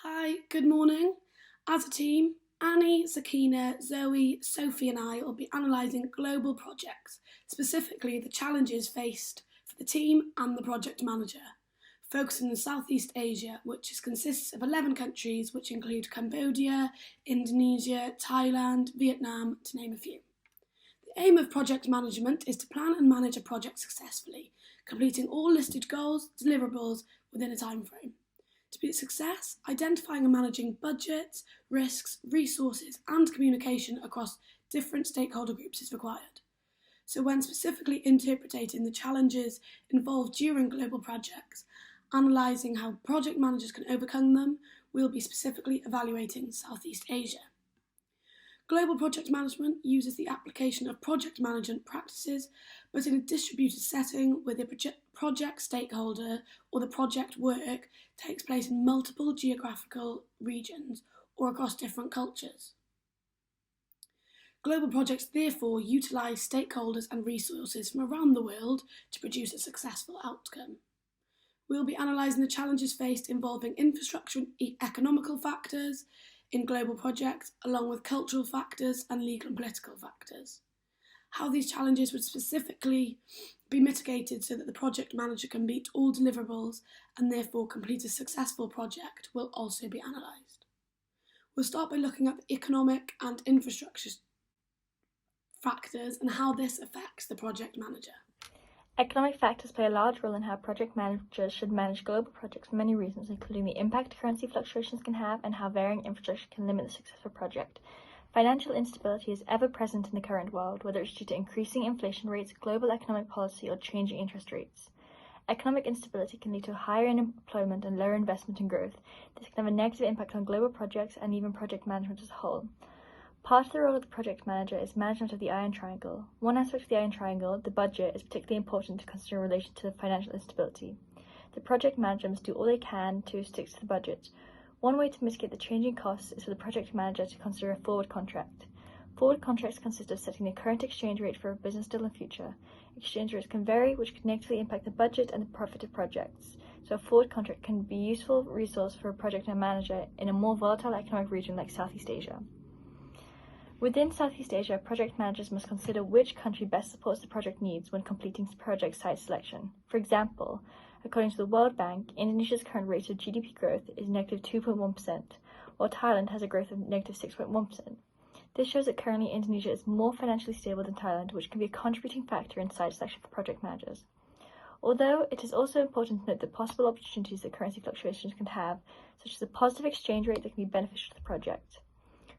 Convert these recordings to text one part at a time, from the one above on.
Hi, good morning. As a team, Annie, Sakina, Zoe, Sophie and I will be analysing global projects, specifically the challenges faced for the team and the project manager, focusing on Southeast Asia, which consists of 11 countries which include Cambodia, Indonesia, Thailand, Vietnam, to name a few. The aim of project management is to plan and manage a project successfully, completing all listed goals, deliverables within a time frame. To be a success, identifying and managing budgets, risks, resources, and communication across different stakeholder groups is required. So, when specifically interpreting the challenges involved during global projects, analysing how project managers can overcome them, we'll be specifically evaluating Southeast Asia. Global project management uses the application of project management practices, but in a distributed setting where the project stakeholder or the project work takes place in multiple geographical regions or across different cultures. Global projects therefore utilise stakeholders and resources from around the world to produce a successful outcome. We'll be analysing the challenges faced involving infrastructure and economical factors in global projects, along with cultural factors and legal and political factors. How these challenges would specifically be mitigated so that the project manager can meet all deliverables and therefore complete a successful project will also be analysed. We'll start by looking at the economic and infrastructure factors and how this affects the project manager. Economic factors play a large role in how project managers should manage global projects for many reasons, including the impact currency fluctuations can have and how varying infrastructure can limit the success of a project. Financial instability is ever present in the current world, whether it's due to increasing inflation rates, global economic policy, or changing interest rates. Economic instability can lead to higher unemployment and lower investment and growth. This can have a negative impact on global projects and even project management as a whole. Part of the role of the project manager is management of the iron triangle. One aspect of the iron triangle, the budget, is particularly important to consider in relation to financial instability. The project manager must do all they can to stick to the budget. One way to mitigate the changing costs is for the project manager to consider a forward contract. Forward contracts consist of setting the current exchange rate for a business deal in the future. Exchange rates can vary, which can negatively impact the budget and the profit of projects. So a forward contract can be a useful resource for a project manager in a more volatile economic region like Southeast Asia. Within Southeast Asia, project managers must consider which country best supports the project needs when completing project site selection. For example, according to the World Bank, Indonesia's current rate of GDP growth is negative 2.1%, while Thailand has a growth of negative 6.1%. This shows that currently Indonesia is more financially stable than Thailand, which can be a contributing factor in site selection for project managers. Although it is also important to note the possible opportunities that currency fluctuations can have, such as a positive exchange rate that can be beneficial to the project.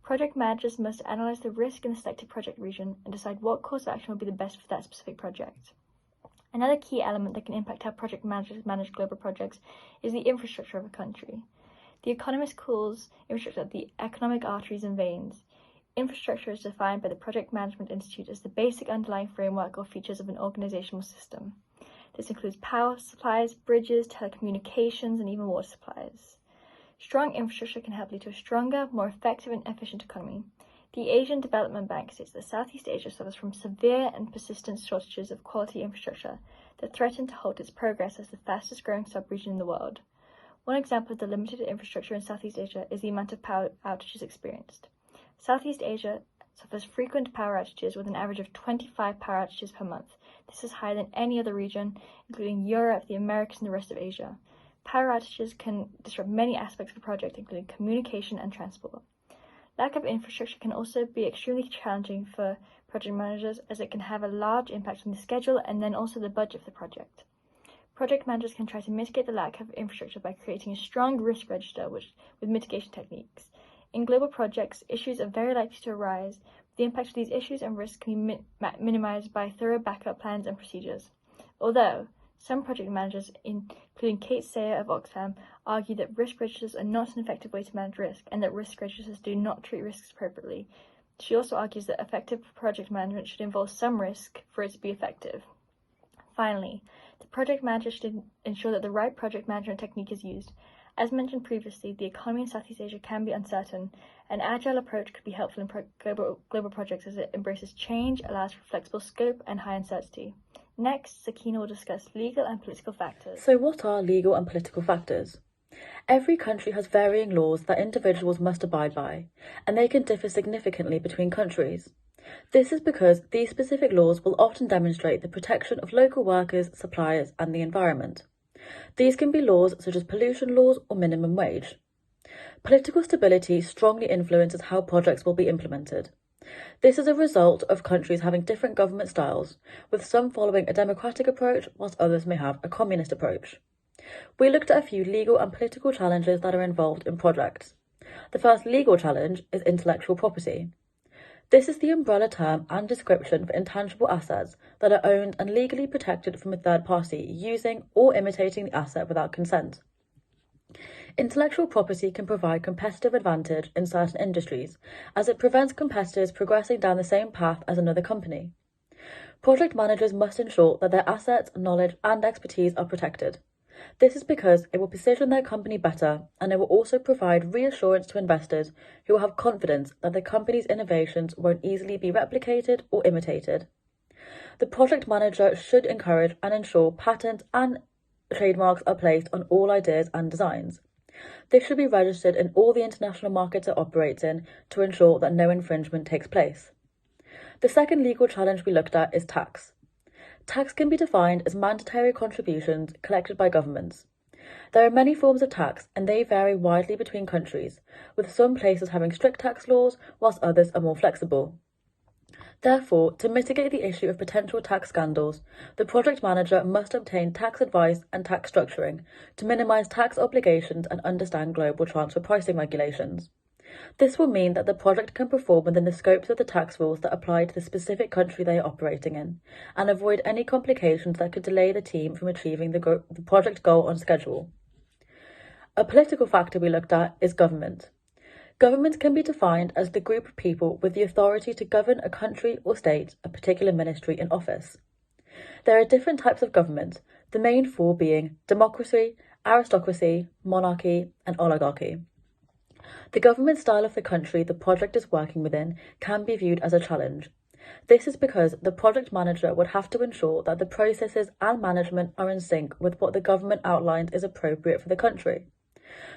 Project managers must analyse the risk in the selected project region and decide what course of action will be the best for that specific project. Another key element that can impact how project managers manage global projects is the infrastructure of a country. The Economist calls infrastructure the economic arteries and veins. Infrastructure is defined by the Project Management Institute as the basic underlying framework or features of an organizational system. This includes power supplies, bridges, telecommunications, and even water supplies. Strong infrastructure can help lead to a stronger, more effective and efficient economy. The Asian Development Bank states that Southeast Asia suffers from severe and persistent shortages of quality infrastructure that threaten to halt its progress as the fastest growing sub-region in the world. One example of the limited infrastructure in Southeast Asia is the amount of power outages experienced. Southeast Asia suffers frequent power outages with an average of 25 power outages per month. This is higher than any other region, including Europe, the Americas, and the rest of Asia. Power outages can disrupt many aspects of the project, including communication and transport. Lack of infrastructure can also be extremely challenging for project managers, as it can have a large impact on the schedule and then also the budget of the project. Project managers can try to mitigate the lack of infrastructure by creating a strong risk register with mitigation techniques. In global projects, issues are very likely to arise. The impact of these issues and risks can be minimized by thorough backup plans and procedures. Although some project managers, including Kate Sayer of Oxfam, argue that risk registers are not an effective way to manage risk and that risk registers do not treat risks appropriately. She also argues that effective project management should involve some risk for it to be effective. Finally, the project manager should ensure that the right project management technique is used. As mentioned previously, the economy in Southeast Asia can be uncertain. An agile approach could be helpful in global projects as it embraces change, allows for flexible scope, and high uncertainty. Next, Sakina will discuss legal and political factors. So what are legal and political factors? Every country has varying laws that individuals must abide by, and they can differ significantly between countries. This is because these specific laws will often demonstrate the protection of local workers, suppliers, and the environment. These can be laws such as pollution laws or minimum wage. Political stability strongly influences how projects will be implemented. This is a result of countries having different government styles, with some following a democratic approach whilst others may have a communist approach. We looked at a few legal and political challenges that are involved in projects. The first legal challenge is intellectual property. This is the umbrella term and description for intangible assets that are owned and legally protected from a third party using or imitating the asset without consent. Intellectual property can provide competitive advantage in certain industries, as it prevents competitors progressing down the same path as another company. Project managers must ensure that their assets, knowledge, and expertise are protected. This is because it will position their company better, and it will also provide reassurance to investors who will have confidence that the company's innovations won't easily be replicated or imitated. The project manager should encourage and ensure patents and trademarks are placed on all ideas and designs. This should be registered in all the international markets it operates in to ensure that no infringement takes place. The second legal challenge we looked at is tax. Tax can be defined as mandatory contributions collected by governments. There are many forms of tax, and they vary widely between countries, with some places having strict tax laws whilst others are more flexible. Therefore, to mitigate the issue of potential tax scandals, the project manager must obtain tax advice and tax structuring to minimise tax obligations and understand global transfer pricing regulations. This will mean that the project can perform within the scopes of the tax rules that apply to the specific country they are operating in, and avoid any complications that could delay the team from achieving the project goal on schedule. A political factor we looked at is government. Government can be defined as the group of people with the authority to govern a country or state, a particular ministry in office. There are different types of government, the main four being democracy, aristocracy, monarchy, and oligarchy. The government style of the country the project is working within can be viewed as a challenge. This is because the project manager would have to ensure that the processes and management are in sync with what the government outlines is appropriate for the country.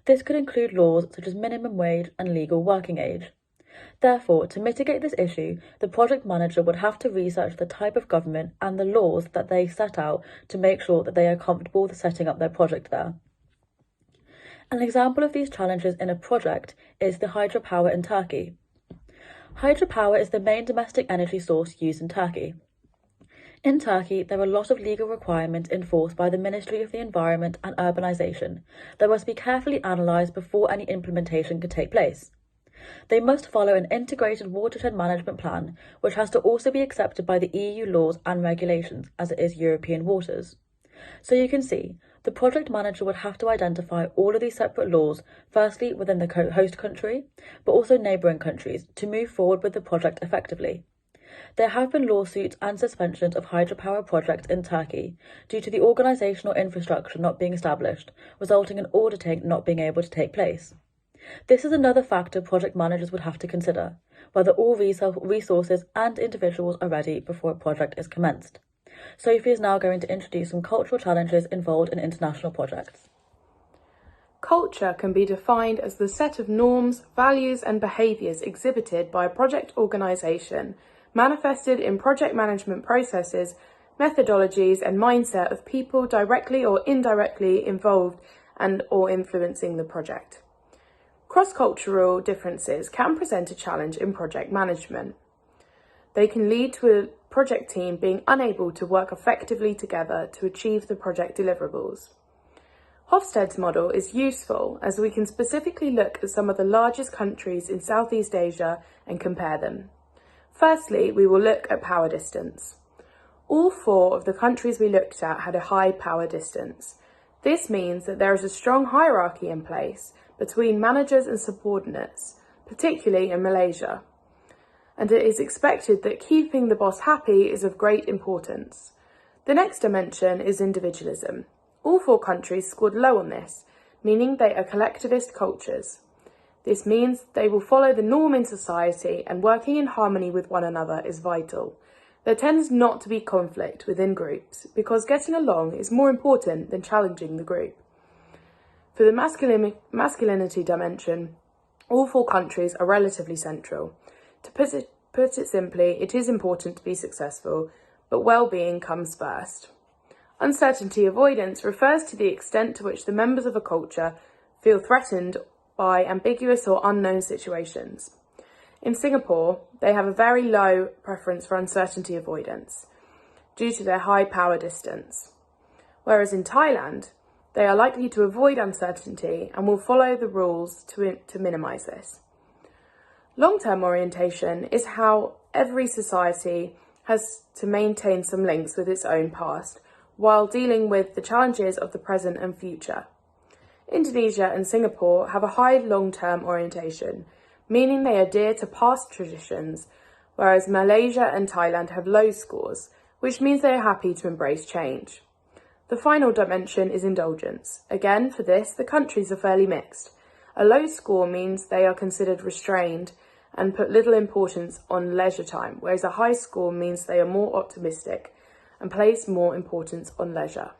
This could include laws such as minimum wage and legal working age. Therefore, to mitigate this issue, the project manager would have to research the type of government and the laws that they set out to make sure that they are comfortable with setting up their project there. An example of these challenges in a project is the hydropower in Turkey. Hydropower is the main domestic energy source used in Turkey. In Turkey, there are a lot of legal requirements enforced by the Ministry of the Environment and Urbanisation that must be carefully analysed before any implementation can take place. They must follow an integrated watershed management plan, which has to also be accepted by the EU laws and regulations, as it is European waters. So you can see, the project manager would have to identify all of these separate laws, firstly within the host country, but also neighbouring countries, to move forward with the project effectively. There have been lawsuits and suspensions of hydropower projects in Turkey due to the organisational infrastructure not being established, resulting in auditing not being able to take place. This is another factor project managers would have to consider, whether all resources and individuals are ready before a project is commenced. Sophie is now going to introduce some cultural challenges involved in international projects. Culture can be defined as the set of norms, values and behaviours exhibited by a project organisation, manifested in project management processes, methodologies and mindset of people directly or indirectly involved and or influencing the project. Cross-cultural differences can present a challenge in project management. They can lead to a project team being unable to work effectively together to achieve the project deliverables. Hofstede's model is useful as we can specifically look at some of the largest countries in Southeast Asia and compare them. Firstly, we will look at power distance. All four of the countries we looked at had a high power distance. This means that there is a strong hierarchy in place between managers and subordinates, particularly in Malaysia. And it is expected that keeping the boss happy is of great importance. The next dimension is individualism. All four countries scored low on this, meaning they are collectivist cultures. This means they will follow the norm in society, and working in harmony with one another is vital. There tends not to be conflict within groups because getting along is more important than challenging the group. For the masculinity dimension, all 4 countries are relatively central. To put it simply, it is important to be successful, but well-being comes first. Uncertainty avoidance refers to the extent to which the members of a culture feel threatened by ambiguous or unknown situations. In Singapore, they have a very low preference for uncertainty avoidance due to their high power distance, whereas in Thailand, they are likely to avoid uncertainty and will follow the rules to minimise this. Long-term orientation is how every society has to maintain some links with its own past while dealing with the challenges of the present and future. Indonesia and Singapore have a high long-term orientation, meaning they adhere to past traditions, whereas Malaysia and Thailand have low scores, which means they are happy to embrace change. The final dimension is indulgence. Again, for this, the countries are fairly mixed. A low score means they are considered restrained and put little importance on leisure time, whereas a high score means they are more optimistic and place more importance on leisure.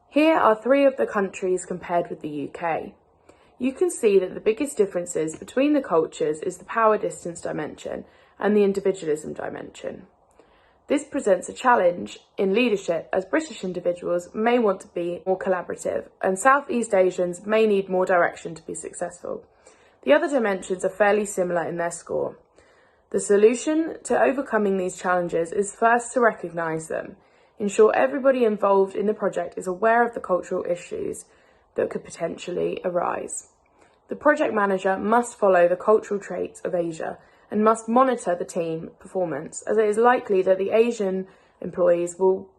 Here are 3 of the countries compared with the UK. You can see that the biggest differences between the cultures is the power distance dimension and the individualism dimension. This presents a challenge in leadership as British individuals may want to be more collaborative and Southeast Asians may need more direction to be successful. The other dimensions are fairly similar in their score. The solution to overcoming these challenges is first to recognise them, ensure everybody involved in the project is aware of the cultural issues that could potentially arise. The project manager must follow the cultural traits of Asia and must monitor the team performance, as it is likely that the Asian employees will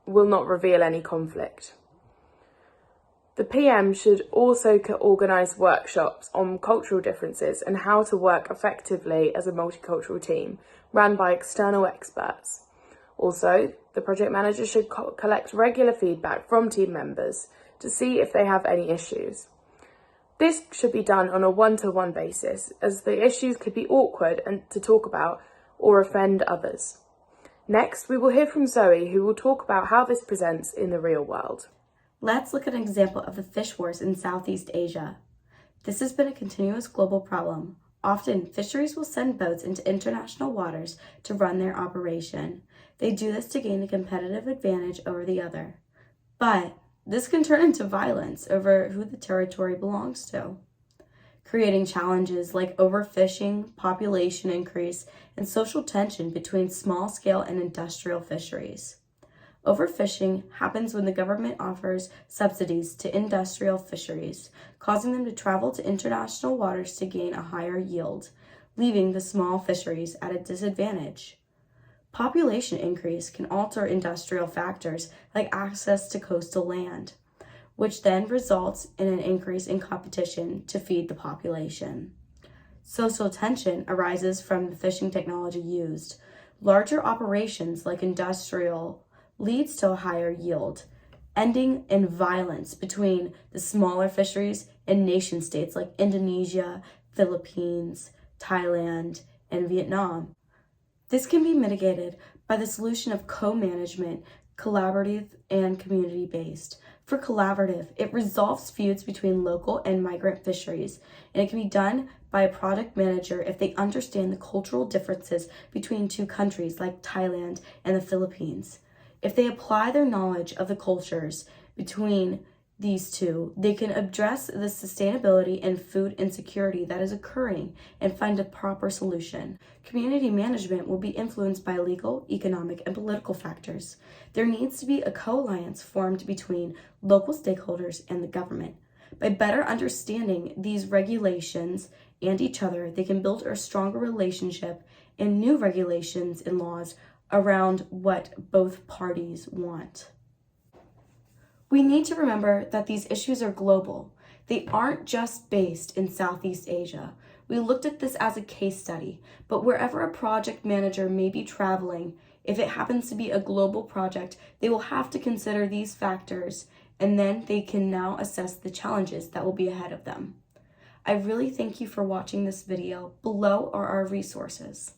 not reveal any conflict. The PM should also organise workshops on cultural differences and how to work effectively as a multicultural team, run by external experts. Also, the project manager should collect regular feedback from team members to see if they have any issues. This should be done on a one-to-one basis, as the issues could be awkward and to talk about or offend others. Next, we will hear from Zoe, who will talk about how this presents in the real world. Let's look at an example of the fish wars in Southeast Asia. This has been a continuous global problem. Often, fisheries will send boats into international waters to run their operation. They do this to gain a competitive advantage over the other. But this can turn into violence over who the territory belongs to, creating challenges like overfishing, population increase, and social tension between small-scale and industrial fisheries. Overfishing happens when the government offers subsidies to industrial fisheries, causing them to travel to international waters to gain a higher yield, leaving the small fisheries at a disadvantage. Population increase can alter industrial factors like access to coastal land, which then results in an increase in competition to feed the population. Social tension arises from the fishing technology used. Larger operations like industrial leads to a higher yield, ending in violence between the smaller fisheries and nation states like Indonesia, Philippines, Thailand, and Vietnam. This can be mitigated by the solution of co-management, collaborative, and community-based. For collaborative, it resolves feuds between local and migrant fisheries, and it can be done by a product manager if they understand the cultural differences between 2 countries like Thailand and the Philippines. If they apply their knowledge of the cultures between these 2, they can address the sustainability and food insecurity that is occurring and find a proper solution. Community management will be influenced by legal, economic, and political factors. There needs to be a co-alliance formed between local stakeholders and the government. By better understanding these regulations and each other, they can build a stronger relationship and new regulations and laws around what both parties want. We need to remember that these issues are global. They aren't just based in Southeast Asia. We looked at this as a case study, but wherever a project manager may be traveling, if it happens to be a global project, they will have to consider these factors, and then they can now assess the challenges that will be ahead of them. I really thank you for watching this video. Below are our resources.